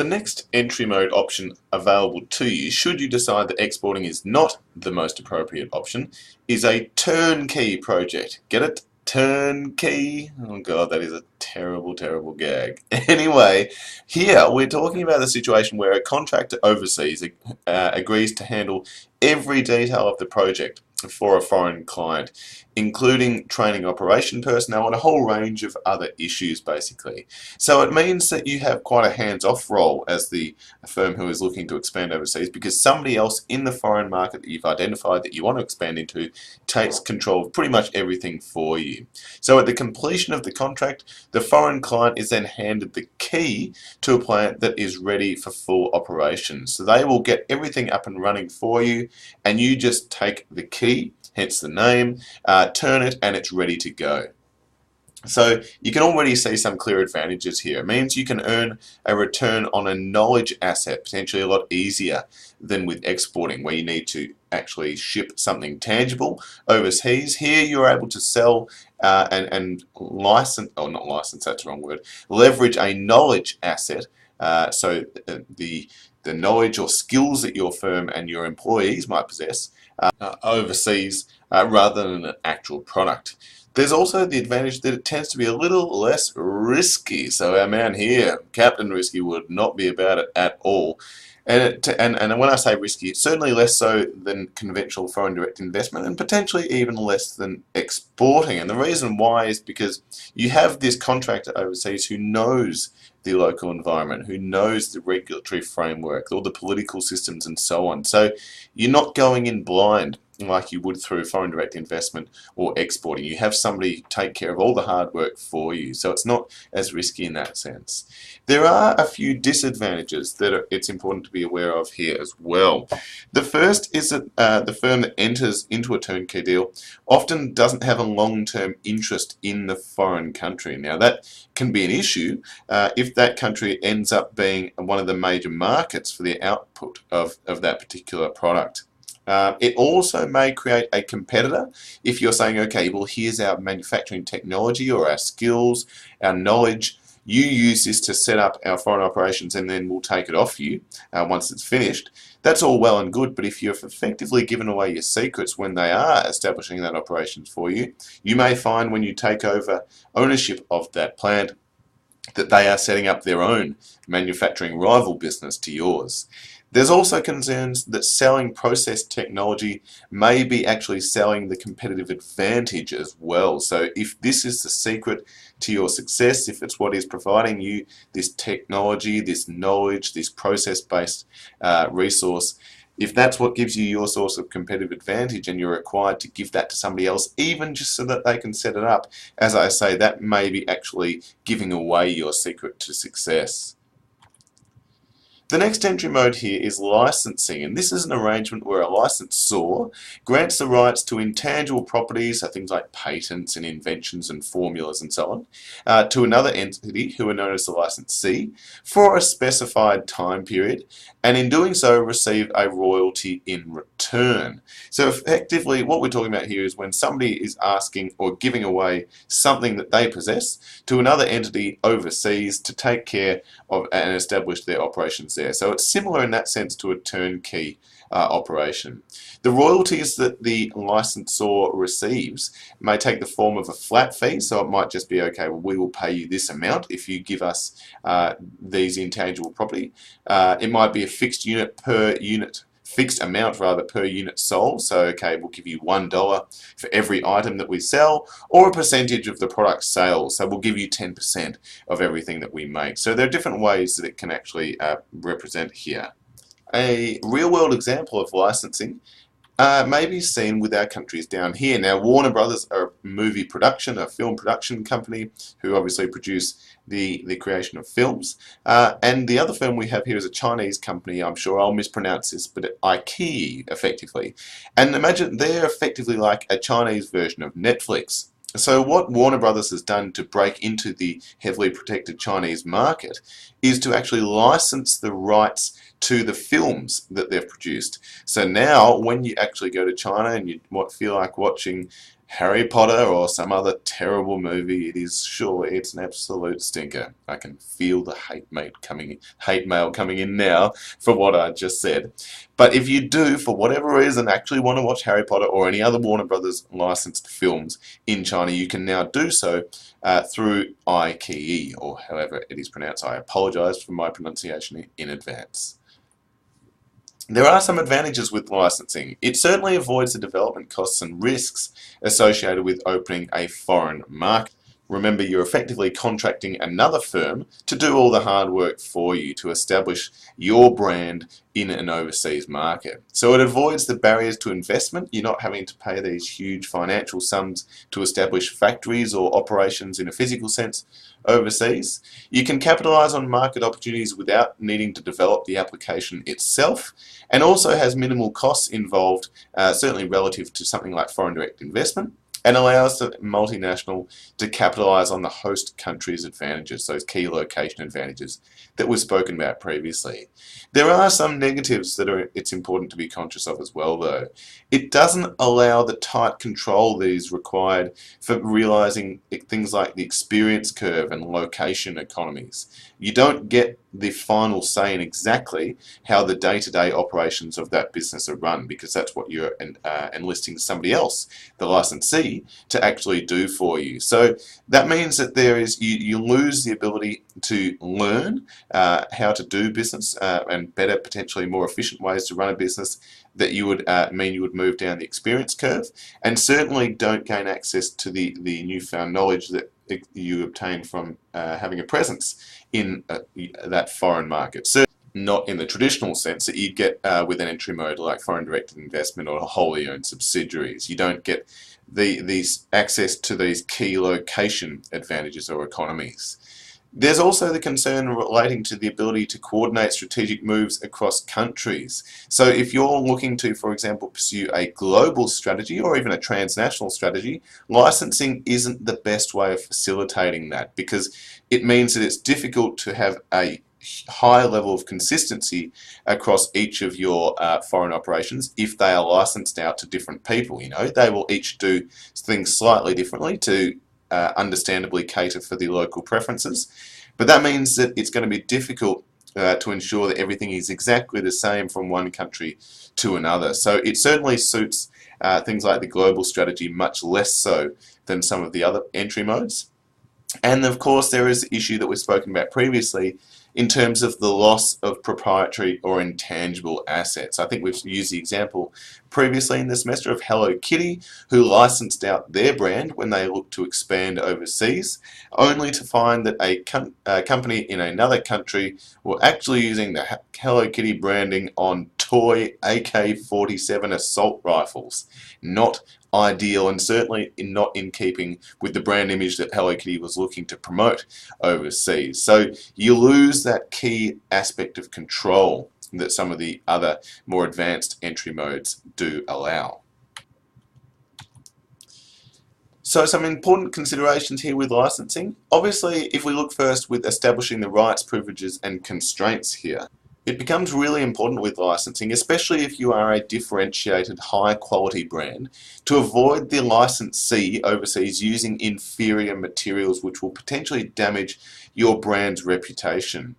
The next entry mode option available to you, should you decide that exporting is not the most appropriate option, is a turnkey project. Get it? Turnkey? Oh god, that is a terrible, terrible gag. Anyway, here we're talking about the situation where a contractor overseas agrees to handle every detail of the project for a foreign client, including training operation personnel and a whole range of other issues basically. So it means that you have quite a hands-off role as the firm who is looking to expand overseas, because somebody else in the foreign market that you've identified that you want to expand into takes control of pretty much everything for you. So at the completion of the contract, the foreign client is then handed the key to a plant that is ready for full operation. So they will get everything up and running for you, and you just take the key, hence the name, turn it, and it's ready to go. So you can already see some clear advantages here. It means you can earn a return on a knowledge asset potentially a lot easier than with exporting, where you need to actually ship something tangible overseas. Here you're able to sell and license, or not license, that's the wrong word, leverage a knowledge asset. So the knowledge or skills that your firm and your employees might possess overseas rather than an actual product. There's also the advantage that it tends to be a little less risky. So our man here, Captain Risky, would not be about it at all. And when I say risky, it's certainly less so than conventional foreign direct investment, and potentially even less than exporting. And the reason why is because you have this contractor overseas who knows the local environment, who knows the regulatory framework, all the political systems and so on. So you're not going in blind like you would through foreign direct investment or exporting. You have somebody take care of all the hard work for you, so it's not as risky in that sense. There are a few disadvantages that it's important to be aware of here as well. The first is that the firm that enters into a turnkey deal often doesn't have a long-term interest in the foreign country. Now that can be an issue if that country ends up being one of the major markets for the output of that particular product. It also may create a competitor if you're saying, okay, well, here's our manufacturing technology or our skills, our knowledge. You use this to set up our foreign operations, and then we'll take it off you once it's finished. That's all well and good, but if you've effectively given away your secrets when they are establishing that operations for you, you may find when you take over ownership of that plant that they are setting up their own manufacturing rival business to yours. There's also concerns that selling process technology may be actually selling the competitive advantage as well. So if this is the secret to your success, if it's what is providing you this technology, this knowledge, this process-based resource, if that's what gives you your source of competitive advantage and you're required to give that to somebody else, even just so that they can set it up, as I say, that may be actually giving away your secret to success. The next entry mode here is licensing, and this is an arrangement where a licensor grants the rights to intangible properties, so things like patents and inventions and formulas and so on, to another entity who are known as the licensee for a specified time period, and in doing so receive a royalty in return. So effectively what we're talking about here is when somebody is asking or giving away something that they possess to another entity overseas to take care of and establish their operations there. So it's similar in that sense to a turnkey operation. The royalties that the licensor receives may take the form of a flat fee, so it might just be, okay, well, we will pay you this amount if you give us these intangible property. It might be a fixed amount per unit sold, so okay, we'll give you $1 for every item that we sell, or a percentage of the product sales, so we'll give you 10% of everything that we make. So there are different ways that it can actually represent here. A real-world example of licensing may be seen with our countries down here. Now, Warner Brothers are a movie production, a film production company who obviously produce the creation of films. And the other firm we have here is a Chinese company. I'm sure I'll mispronounce this, but IKEA, effectively. And imagine they're effectively like a Chinese version of Netflix. So what Warner Brothers has done to break into the heavily protected Chinese market is to actually license the rights to the films that they've produced. So now when you actually go to China and you feel like watching Harry Potter or some other terrible movie, it's an absolute stinker. I can feel the hate mail coming in now for what I just said. But if you do, for whatever reason, actually want to watch Harry Potter or any other Warner Brothers licensed films in China, you can now do so through iQIYI, or however it is pronounced. I apologize for my pronunciation in advance. There are some advantages with licensing. It certainly avoids the development costs and risks associated with opening a foreign market. Remember, you're effectively contracting another firm to do all the hard work for you to establish your brand in an overseas market. So it avoids the barriers to investment. You're not having to pay these huge financial sums to establish factories or operations in a physical sense overseas. You can capitalize on market opportunities without needing to develop the application itself, and also has minimal costs involved, certainly relative to something like foreign direct investment, and allows the multinational to capitalize on the host country's advantages, those key location advantages that we've spoken about previously. There are some negatives that it's important to be conscious of as well, though. It doesn't allow the tight control that is required for realizing things like the experience curve and location economies. You don't get the final say in exactly how the day-to-day operations of that business are run, because that's what you're enlisting somebody else, the licensee, to actually do for you. So that means that you lose the ability to learn how to do business and better, potentially more efficient ways to run a business that you would mean you would move down the experience curve, and certainly don't gain access to the newfound knowledge that you obtain from having a presence in that foreign market. Certainly not in the traditional sense that you'd get with an entry mode like foreign directed investment or wholly owned subsidiaries. You don't get these access to these key location advantages or economies. There's also the concern relating to the ability to coordinate strategic moves across countries. So if you're looking to, for example, pursue a global strategy or even a transnational strategy, licensing isn't the best way of facilitating that, because it means that it's difficult to have a high level of consistency across each of your foreign operations if they are licensed out to different people. They will each do things slightly differently to understandably cater for the local preferences, but that means that it's going to be difficult to ensure that everything is exactly the same from one country to another. So it certainly suits things like the global strategy much less so than some of the other entry modes. And of course there is the issue that we've spoken about previously in terms of the loss of proprietary or intangible assets. I think we've used the example previously in this semester of Hello Kitty, who licensed out their brand when they looked to expand overseas, only to find that a company in another country were actually using the Hello Kitty branding on toy AK-47 assault rifles. Not ideal, and certainly not in keeping with the brand image that Hello Kitty was looking to promote overseas. So you lose that key aspect of control that some of the other more advanced entry modes do allow. So some important considerations here with licensing. Obviously, if we look first with establishing the rights, privileges and constraints here, it becomes really important with licensing, especially if you are a differentiated high-quality brand, to avoid the licensee overseas using inferior materials which will potentially damage your brand's reputation.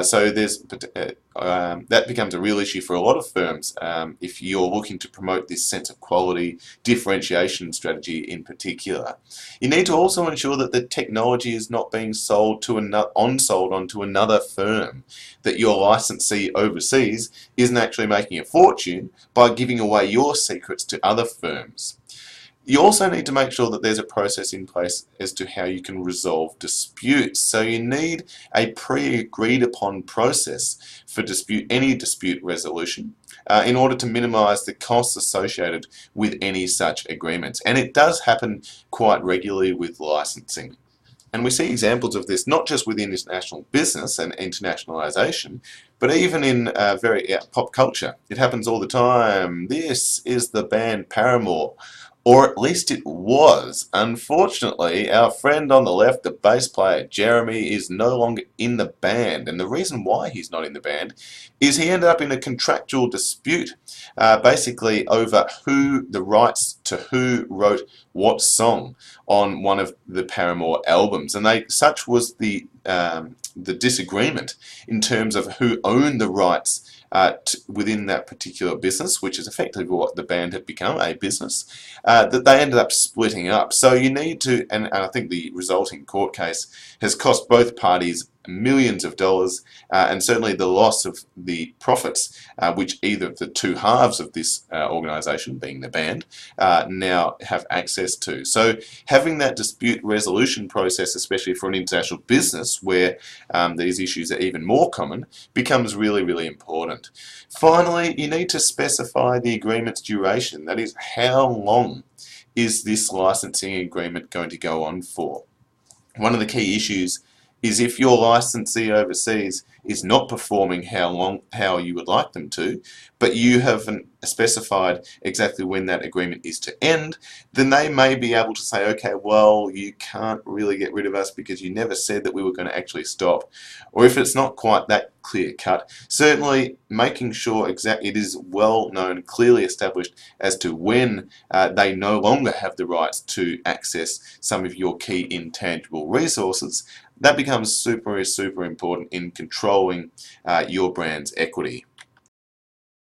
So that becomes a real issue for a lot of firms if you're looking to promote this sense of quality differentiation strategy in particular. You need to also ensure that the technology is not being sold onto another firm, that your licensee overseas isn't actually making a fortune by giving away your secrets to other firms. You also need to make sure that there's a process in place as to how you can resolve disputes. So you need a pre-agreed upon process for any dispute resolution in order to minimize the costs associated with any such agreements. And it does happen quite regularly with licensing. And we see examples of this not just within international business and internationalization, but even in very pop culture. It happens all the time. This is the band Paramore, Or at least it was. Unfortunately, our friend on the left, the bass player Jeremy, is no longer in the band. And the reason why he's not in the band is he ended up in a contractual dispute, basically over who the rights to who wrote what song on one of the Paramore albums. And such was the disagreement in terms of who owned the rights within that particular business, which is effectively what the band had become, a business, that they ended up splitting up. So you need to, and I think the resulting court case has cost both parties millions of dollars, and certainly the loss of the profits, which either of the two halves of this organisation, being the band, now have access to. So having that dispute resolution process, especially for an international business where these issues are even more common, becomes really, really important. Finally, you need to specify the agreement's duration. That is, how long is this licensing agreement going to go on for? One of the key issues is if your licensee overseas is not performing how you would like them to, but you haven't specified exactly when that agreement is to end, then they may be able to say, okay, well, you can't really get rid of us because you never said that we were going to actually stop. Or if it's not quite that clear cut, certainly making sure it is well known, clearly established as to when they no longer have the rights to access some of your key intangible resources. That becomes super, super important in controlling your brand's equity.